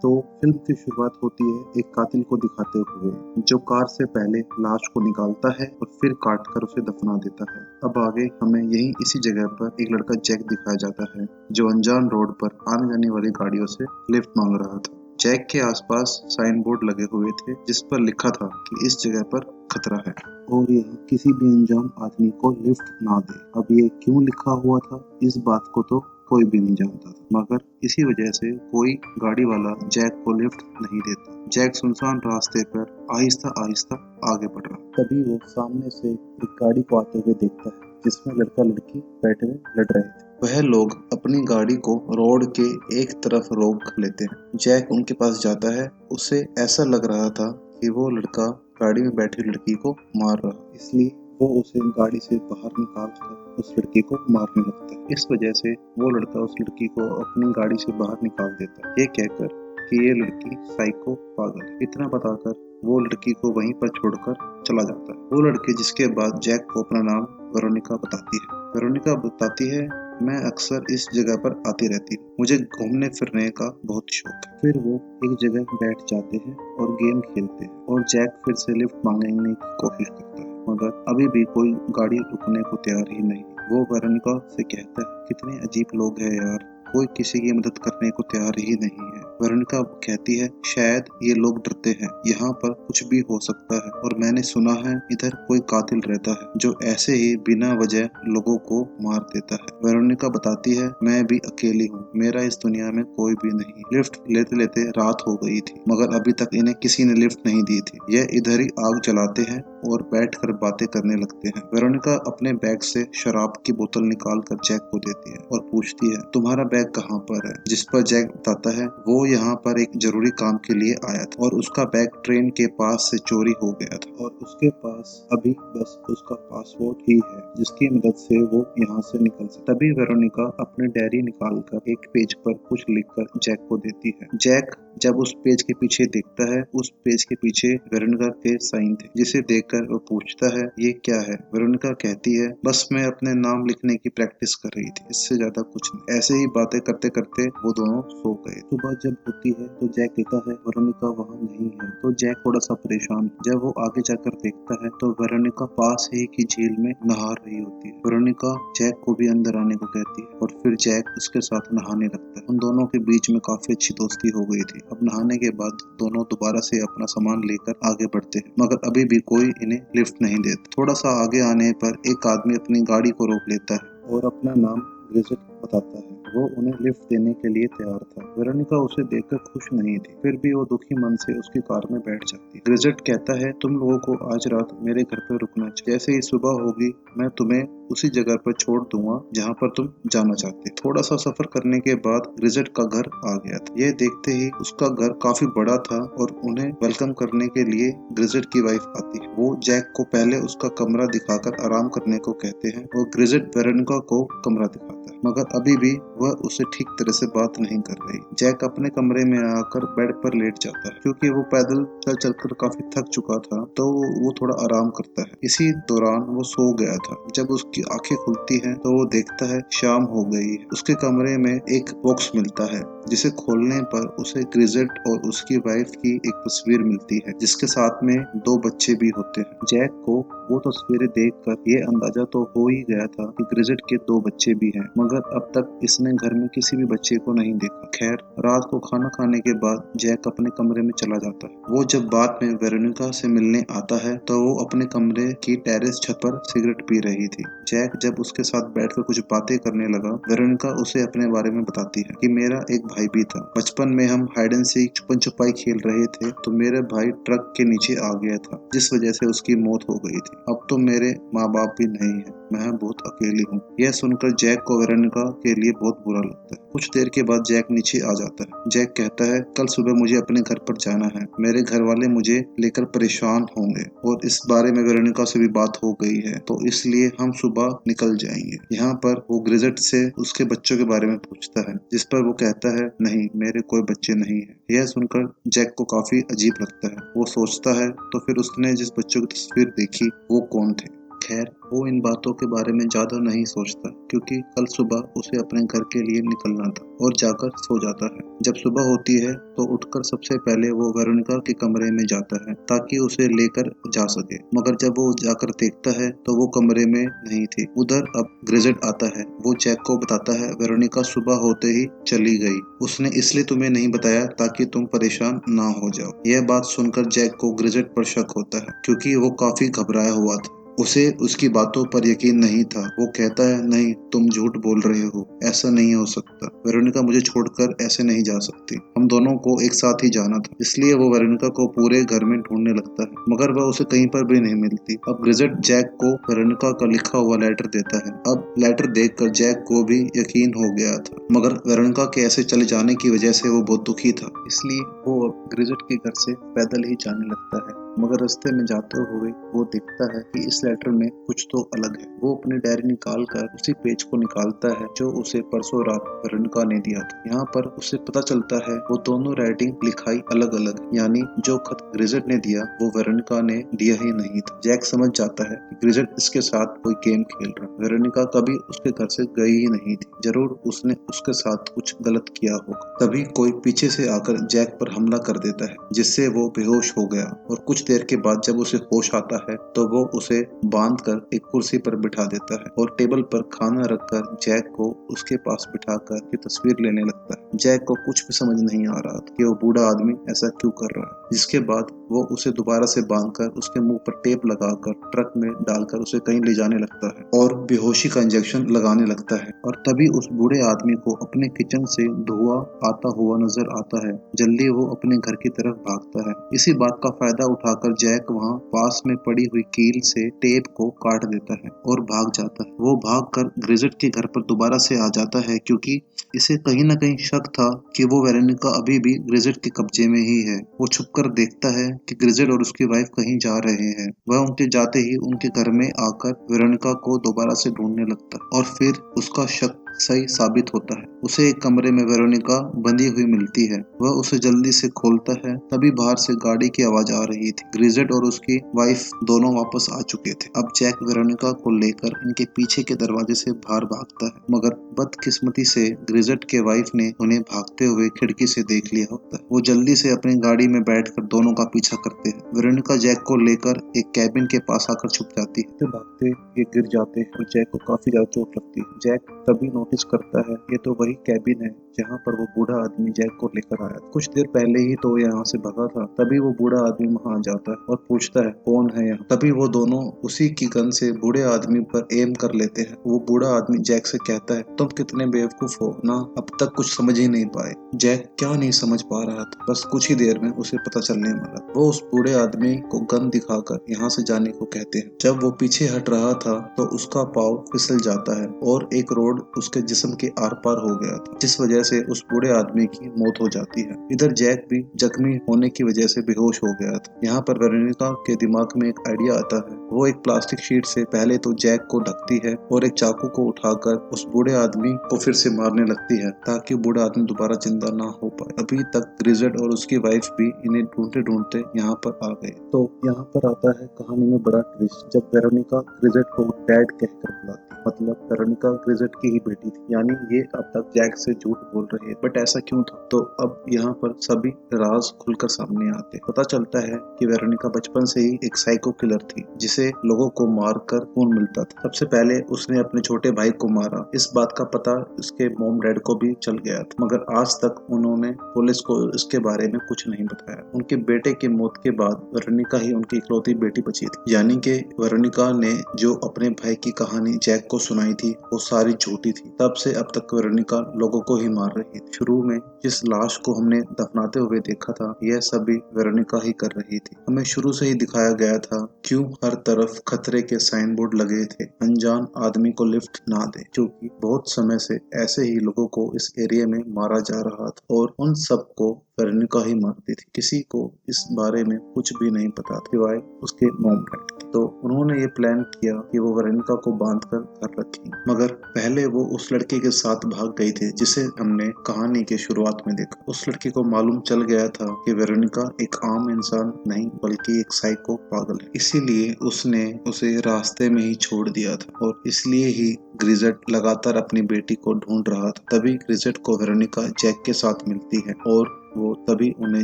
तो फिल्म की शुरुआत होती है एक कातिल को दिखाते हुए, जो कार से पहले लाश को निकालता है और फिर काट कर उसे दफना देता है। अब आगे हमें यही इसी जगह पर एक लड़का जैक दिखाया जाता है, जो अनजान रोड पर आने जाने वाली गाड़ियों से लिफ्ट मांग रहा था। जैक के आसपास साइन बोर्ड लगे हुए थे, जिस पर लिखा था कि इस जगह पर खतरा है और यह किसी भी अनजान आदमी को लिफ्ट ना दे। अब ये क्यों लिखा हुआ था, इस बात को तो कोई भी नहीं जानता था, मगर इसी वजह से कोई गाड़ी वाला जैक को लिफ्ट नहीं देता। जैक सुनसान रास्ते पर आहिस्ता आहिस्ता आगे बढ़ रहा। तभी वो सामने से एक गाड़ी को आते हुए देखता है, जिसमें लड़का लड़की बैठे हुए लड़ रहे थे। वह लोग अपनी गाड़ी को रोड के एक तरफ रोक लेते हैं। जैक उनके पास जाता है। उसे ऐसा लग रहा था कि वो लड़का गाड़ी में बैठी लड़की को मार रहा, इसलिए वो उसे गाड़ी से बाहर निकाल कर उस लड़की को मारने लगता है। इस वजह से वो लड़का उस लड़की को अपनी गाड़ी से बाहर निकाल देता है, ये कहकर कि ये लड़की साइको पागल है। इतना बताकर वो लड़की को वहीं पर छोड़कर चला जाता है। वो लड़की जिसके बाद जैक को अपना नाम वेरोनिका बताती है। वेरोनिका बताती है, मैं अक्सर इस जगह पर आती रहती हूँ, मुझे घूमने फिरने का बहुत शौक है। फिर वो एक जगह बैठ जाते हैं और गेम खेलते हैं और जैक फिर से लिफ्ट मांगने की कोशिश करता है, मगर अभी भी कोई गाड़ी रुकने को तैयार ही नहीं। वो वेरोनिका से कहता है, कितने अजीब लोग हैं यार, कोई किसी की मदद करने को तैयार ही नहीं है। वेरोनिका कहती है, शायद ये लोग डरते हैं, यहाँ पर कुछ भी हो सकता है और मैंने सुना है इधर कोई कातिल रहता है जो ऐसे ही बिना वजह लोगों को मार देता है। वेरोनिका बताती है, मैं भी अकेली हूँ, मेरा इस दुनिया में कोई भी नहीं। लिफ्ट लेते लेते रात हो गई थी, मगर अभी तक इन्हें किसी ने लिफ्ट नहीं दी थी। यह इधर ही आग जलाते हैं और बैठकर बातें करने लगते हैं। वेरोनिका अपने बैग से शराब की बोतल निकाल कर जैक को देती है और पूछती है, तुम्हारा बैग कहाँ पर है? जिस पर जैक बताता है, वो यहाँ पर एक जरूरी काम के लिए आया था और उसका बैग ट्रेन के पास से चोरी हो गया था और उसके पास अभी बस उसका पासपोर्ट ही है, जिसकी मदद से वो यहाँ से निकल सके। तभी वेरोनिका अपनी डायरी निकालकर एक पेज पर कुछ लिखकर जैक को देती है। जैक जब उस पेज के पीछे देखता है, उस पेज के पीछे वेरोनिका के साइन थे, जिसे देखकर वो पूछता है, ये क्या है? वेरोनिका कहती है, बस मैं अपने नाम लिखने की प्रैक्टिस कर रही थी, इससे ज्यादा कुछ नहीं। ऐसे ही बातें करते करते वो दोनों सो गए। सुबह जब होती है तो जैक कहता है, वेरोनिका वहाँ नहीं है। तो जैक थोड़ा सा परेशान। जब वो आगे जाकर देखता है तो वेरोनिका पास ही की झील में नहा रही होती है। वेरोनिका जैक को भी अंदर आने को कहती है और फिर जैक उसके साथ नहाने लगता है। उन दोनों के बीच में काफी अच्छी दोस्ती हो गई थी। अब नहाने के बाद दोनों दोबारा से अपना सामान लेकर आगे बढ़ते हैं, मगर अभी भी कोई इन्हें लिफ्ट नहीं देता। थोड़ा सा आगे आने पर एक आदमी अपनी गाड़ी को रोक लेता है और अपना नाम ग्रिजेट बताता है। वो उन्हें लिफ्ट देने के लिए तैयार था। वेरोनिका उसे देखकर खुश नहीं थी, फिर भी वो दुखी मन से उसकी कार में बैठ जाती है। ग्रिजेट कहता है, तुम लोगों को आज रात मेरे घर पर रुकना चाहिए। जैसे ही सुबह होगी मैं तुम्हें उसी जगह पर छोड़ दूंगा जहाँ पर तुम जाना चाहते। थोड़ा सा सफर करने के बाद ग्रिजेट का घर आ गया था। यह देखते ही उसका घर काफी बड़ा था और उन्हें वेलकम करने के लिए ग्रिजेट की वाइफ आती है। वो जैक को पहले उसका कमरा दिखाकर आराम करने को कहते हैं और ग्रिजेट वेरोनिका को कमरा दिखाता है, मगर अभी भी वह उसे ठीक तरह से बात नहीं कर रही। जैक अपने कमरे में आकर बेड पर लेट जाता है, क्योंकि वो पैदल चल चलकर काफी थक चुका था, तो वो थोड़ा आराम करता है। इसी दौरान वो सो गया था। जब उसकी आंखें खुलती हैं तो वो देखता है शाम हो गई है। उसके कमरे में एक बॉक्स मिलता है, जिसे खोलने पर उसे ग्रिजेट और उसकी वाइफ की एक तस्वीर मिलती है, जिसके साथ में 2 बच्चे भी होते हैं। जैक को वो तस्वीरें देखकर ये अंदाजा तो हो ही गया था कि ग्रिजेट के 2 बच्चे भी हैं, मगर अब तक इसने घर में किसी भी बच्चे को नहीं देखा। खैर, रात को खाना खाने के बाद जैक अपने कमरे में चला जाता है। वो जब बाद में वेरोनिका से मिलने आता है तो वो अपने कमरे की टेरेस छत पर सिगरेट पी रही थी। जैक जब उसके साथ बैठकर कुछ बातें करने लगा, वेरोनिका उसे अपने बारे में बताती है कि मेरा एक भाई भी था। बचपन में हम हाइड एंड सीक छुपन छुपाई खेल रहे थे तो मेरा भाई ट्रक के नीचे आ गया था, जिस वजह से उसकी मौत हो गई थी। अब तो मेरे माँ बाप भी नहीं है, मैं बहुत अकेली हूँ। यह सुनकर जैक को वेरोनिका के लिए बहुत बुरा लगता है। कुछ देर के बाद जैक नीचे आ जाता है। जैक कहता है, कल सुबह मुझे अपने घर पर जाना है, मेरे घर वाले मुझे लेकर परेशान होंगे और इस बारे में वेरोनिका से भी बात हो गई है, तो इसलिए हम सुबह निकल जाएंगे। यहाँ पर वो ग्रिजेट से उसके बच्चों के बारे में पूछता है, जिस पर वो कहता है, नहीं, मेरे कोई बच्चे नहीं है। यह सुनकर जैक को काफी अजीब लगता है। वो सोचता है तो फिर उसने जिस बच्चों की तस्वीर देखी वो कौन थे। खैर वो इन बातों के बारे में ज्यादा नहीं सोचता क्योंकि कल सुबह उसे अपने घर के लिए निकलना था और जाकर सो जाता है। जब सुबह होती है तो उठकर सबसे पहले वो वेरोनिका के कमरे में जाता है ताकि उसे लेकर जा सके, मगर जब वो जाकर देखता है तो वो कमरे में नहीं थी। उधर अब ग्रेजेट आता है। वो जैक को बताता है वेरोनिका सुबह होते ही चली गई। उसने इसलिए तुम्हें नहीं बताया ताकि तुम परेशान ना हो जाओ। यह बात सुनकर जैक को ग्रेजेट पर शक होता है क्योंकि वो काफी घबराया हुआ था। उसे उसकी बातों पर यकीन नहीं था। वो कहता है नहीं, तुम झूठ बोल रहे हो, ऐसा नहीं हो सकता। वेरोनिका मुझे छोड़कर ऐसे नहीं जा सकती। हम दोनों को एक साथ ही जाना था। इसलिए वो वेरोनिका को पूरे घर में ढूंढने लगता है मगर वह उसे कहीं पर भी नहीं मिलती। अब ग्रेजेट जैक को वेरोनिका का लिखा हुआ लेटर देता है। अब लेटर देखकर जैक को भी यकीन हो गया था, मगर वेरोनिका के ऐसे चले जाने की वजह से वो बहुत दुखी था। इसलिए वो अब ग्रेजेट के घर से पैदल ही जाने लगता है, मगर रास्ते में जाते हुए वो देखता है कि इस लेटर में कुछ तो अलग है। वो अपनी डायरी निकाल कर उसी पेज को निकालता है जो उसे परसों रात वेरोनिका ने दिया था। यहाँ पर उसे पता चलता है वो दोनों राइटिंग लिखाई अलग अलग, यानी जो खत ग्रेजेट ने दिया वो वेरोनिका ने दिया ही नहीं था। जैक समझ जाता है कि ग्रेजेट इसके साथ कोई गेम खेल रहा। वेरोनिका कभी उसके घर से गई ही नहीं थी। जरूर उसने उसके साथ कुछ गलत किया होगा। तभी कोई पीछे से आकर जैक पर हमला कर देता है जिससे वो बेहोश हो गया और कुछ देर के बाद जब उसे होश आता है तो वो उसे बांधकर एक कुर्सी पर बिठा देता है और टेबल पर खाना रखकर जैक को उसके पास बिठाकर की तस्वीर लेने लगता है। जैक को कुछ भी समझ नहीं आ रहा था कि वो बूढ़ा आदमी ऐसा क्यों कर रहा है। जिसके बाद वो उसे दोबारा से बांधकर उसके मुंह पर टेप लगाकर ट्रक में डालकर उसे कहीं ले जाने लगता है और बेहोशी का इंजेक्शन लगाने लगता है। और तभी उस बूढ़े आदमी को अपने किचन से धुआं आता हुआ नजर आता है। जल्दी वो अपने घर की तरफ भागता है। इसी बात का फायदा उठाकर जैक वहाँ पास में पड़ी हुई कील से टेप को काट देता है और भाग जाता है। वो भागकर ग्रेजेट के घर पर दोबारा से आ जाता है क्योंकि इसे कहीं न कहीं शक था कि वो वेरोनिका अभी भी ग्रेजेट के कब्जे में ही है। वो छुपकर देखता है कि ग्रेजेट और उसकी वाइफ कहीं जा रहे हैं। वह उनके जाते ही उनके घर में आकर वेरोनिका को दोबारा से ढूंढने लगता है और फिर उसका शक सही साबित होता है। उसे एक कमरे में वेरोनिका बंधी हुई मिलती है। वह उसे जल्दी से खोलता है। तभी बाहर से गाड़ी की आवाज आ रही थी। ग्रेजेट और उसकी वाइफ दोनों वापस आ चुके थे। अब जैक वेरोनिका को लेकर इनके पीछे के दरवाजे से बाहर भागता है, मगर बदकिस्मती से ग्रेजेट के वाइफ ने उन्हें भागते हुए खिड़की से देख लिया होता है। वो जल्दी से अपनी गाड़ी में बैठकर दोनों का पीछा करते हैं। वेरोनिका जैक को लेकर एक कैबिन के पास आकर छुप जाती है। तो भागते ये गिर जाते हैं और जैक को काफी ज्यादा चोट लगती है। जैक तभी नोटिस करता है ये तो वही कैबिन है जहाँ पर वो बूढ़ा आदमी जैक को लेकर आया। कुछ देर पहले ही तो यहाँ से भागा था। तभी वो बूढ़ा आदमी वहाँ जाता है और पूछता है कौन है यहाँ। तभी वो दोनों उसी की गन से बूढ़े आदमी पर एम कर लेते हैं। वो बूढ़ा आदमी जैक से कहता है तुम कितने बेवकूफ हो ना, अब तक कुछ समझ ही नहीं पाए। जैक क्या नहीं समझ पा रहा था, बस कुछ ही देर में उसे पता चलने वाला। वो उस बूढ़े आदमी को गन दिखाकर यहाँ से जाने को कहते हैं। जब वो पीछे हट रहा था तो उसका पाँव फिसल जाता है और एक रोड उसके जिस्म के आर पार हो गया था, जिस वजह से उस बूढ़े आदमी की मौत हो जाती है। इधर जैक भी जख्मी होने की वजह से बेहोश हो गया था। यहाँ पर वेरोनिका के दिमाग में एक आइडिया आता है। वो एक प्लास्टिक शीट से पहले तो जैक को ढकती है और एक चाकू को उठाकर उस बूढ़े आदमी को फिर से मारने लगती है ताकि बूढ़ा आदमी दोबारा जिंदा ना हो पाए। अभी तक ग्रेजेट और उसकी वाइफ भी इन्हें ढूंढते ढूंढते यहाँ पर आ गए। तो यहाँ पर आता है कहानी में बड़ा ट्विस्ट, जब वेरोनिका ग्रेजेट को डैड कहकर बुलाती, मतलब वेरोनिका ग्रेजेट की ही बेटी थी, यानी ये अब तक जैक से झूठ बोल रही है। बट ऐसा क्यों था? तो अब यहाँ पर सभी राज खुलकर सामने आते। पता चलता है कि वेरोनिका बचपन से ही एक साइको किलर थी जिसे लोगों को मारकर खून मिलता था। सबसे पहले उसने अपने छोटे भाई को मारा। इस बात का पता उसके मॉम डैड को भी चल गया था, मगर आज तक उन्होंने पुलिस को इसके बारे में कुछ नहीं बताया। उनके बेटे की मौत के बाद वेरोनिका ही उनकी इकलौती बेटी बची थी, यानी कि वेरोनिका ने जो अपने भाई की कहानी जैक को सुनाई थी वो सारी झूठी थी। तब से अब तक वेरोनिका लोगों को ही मार रही थी। शुरू में जिस लाश को हमने दफनाते हुए देखा था यह सभी वेरोनिका ही कर रही थी। हमें शुरू से ही दिखाया गया था क्यों हर तरफ खतरे के साइन बोर्ड लगे थे, अनजान आदमी को लिफ्ट ना दे, क्योंकि बहुत समय से ऐसे ही लोगों को इस एरिया में मारा जा रहा था और उन सबको वेरोनिका ही मारती थी। किसी को इस बारे में कुछ भी नहीं पता था सिवाय उसके मॉम डैड के। तो उन्होंने ये प्लान किया कि वो वेरोनिका को बांधकर घर रखेंगे, मगर पहले वो उस लड़के के साथ भाग गई थी जिसे हमने कहानी के शुरुआत में देखा। उस लड़के को मालूम चल गया था कि वेरोनिका एक आम इंसान नहीं बल्कि एक साइको पागल है, इसीलिए उसने उसे रास्ते में ही छोड़ दिया था और इसलिए ही ग्रिजेट लगातार अपनी बेटी को ढूंढ रहा था। तभी ग्रिजेट को वेरोनिका जैक के साथ मिलती है और वो तभी उन्हें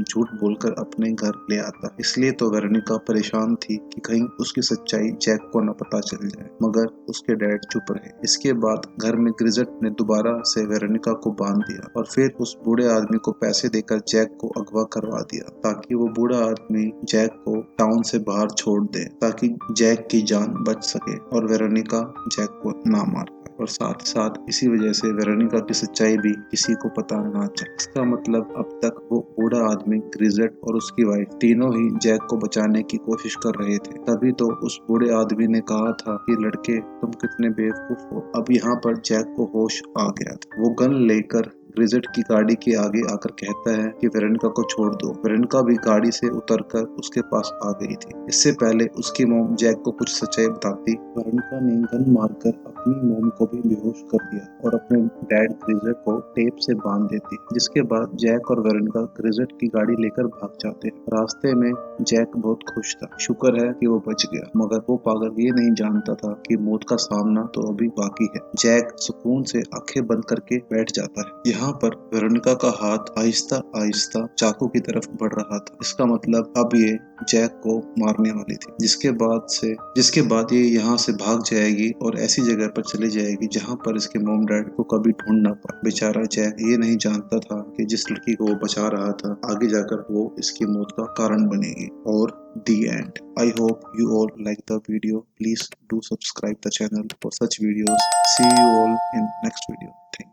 झूठ बोलकर अपने घर ले आता। इसलिए तो वेरोनिका परेशान थी कि कहीं उसकी सच्चाई जैक को न पता चल जाए, मगर उसके डैड चुप रहे। इसके बाद घर में ग्रिजेट ने दोबारा से वेरोनिका को बांध दिया और फिर उस बूढ़े आदमी को पैसे देकर जैक को अगवा करवा दिया ताकि वो बूढ़ा आदमी जैक को टाउन से बाहर छोड़ दे, ताकि जैक की जान बच सके और वेरोनिका जैक को ना मार। और साथ साथ इसी वजह से वेरोनिका की सच्चाई भी किसी को पता ना चले। इसका मतलब अब तक वो बूढ़ा आदमी, ग्रिजेट और उसकी वाइफ तीनों ही जैक को बचाने की कोशिश कर रहे थे। तभी तो उस बूढ़े आदमी ने कहा था कि लड़के तुम कितने बेवकूफ हो। अब यहाँ पर जैक को होश आ गया था। वो गन लेकर ग्रिजेट की गाड़ी के आगे आकर कहता है कि वेरोनिका को छोड़ दो। वेरोनिका भी गाड़ी से उतरकर उसके पास आ गई थी। इससे पहले उसकी मॉम जैक को कुछ सच्चाई बताती, वेरोनिका ने गन मारकर अपनी मॉम को भी बेहोश कर दिया और अपने डैड ग्रिजेट को टेप से बांध देती, जिसके बाद जैक और वेरोनिका ग्रिजेट की गाड़ी लेकर भाग जाते हैं। रास्ते में जैक बहुत खुश था, शुक्र है कि वो बच गया, मगर वो पागल ये नहीं जानता था कि मौत का सामना तो अभी बाकी है। जैक सुकून से आंखें बंद करके बैठ जाता है। यहाँ पर वेरोनिका का हाथ आहिस्ता आहिस्ता चाकू की तरफ बढ़ रहा था। इसका मतलब अब ये जैक को मारने वाली थी, जिसके बाद ये यहाँ से भाग जाएगी और ऐसी जगह पर चली जाएगी जहाँ पर इसके मॉम डैड को कभी ढूंढ ना पाए। बेचारा जैक ये नहीं जानता था कि जिस लड़की को वो बचा रहा था आगे जाकर वो इसकी मौत का कारण बनेगी। और the end. I hope you all like the video. Please do subscribe the channel for such videos. See you all in next video. Thank you.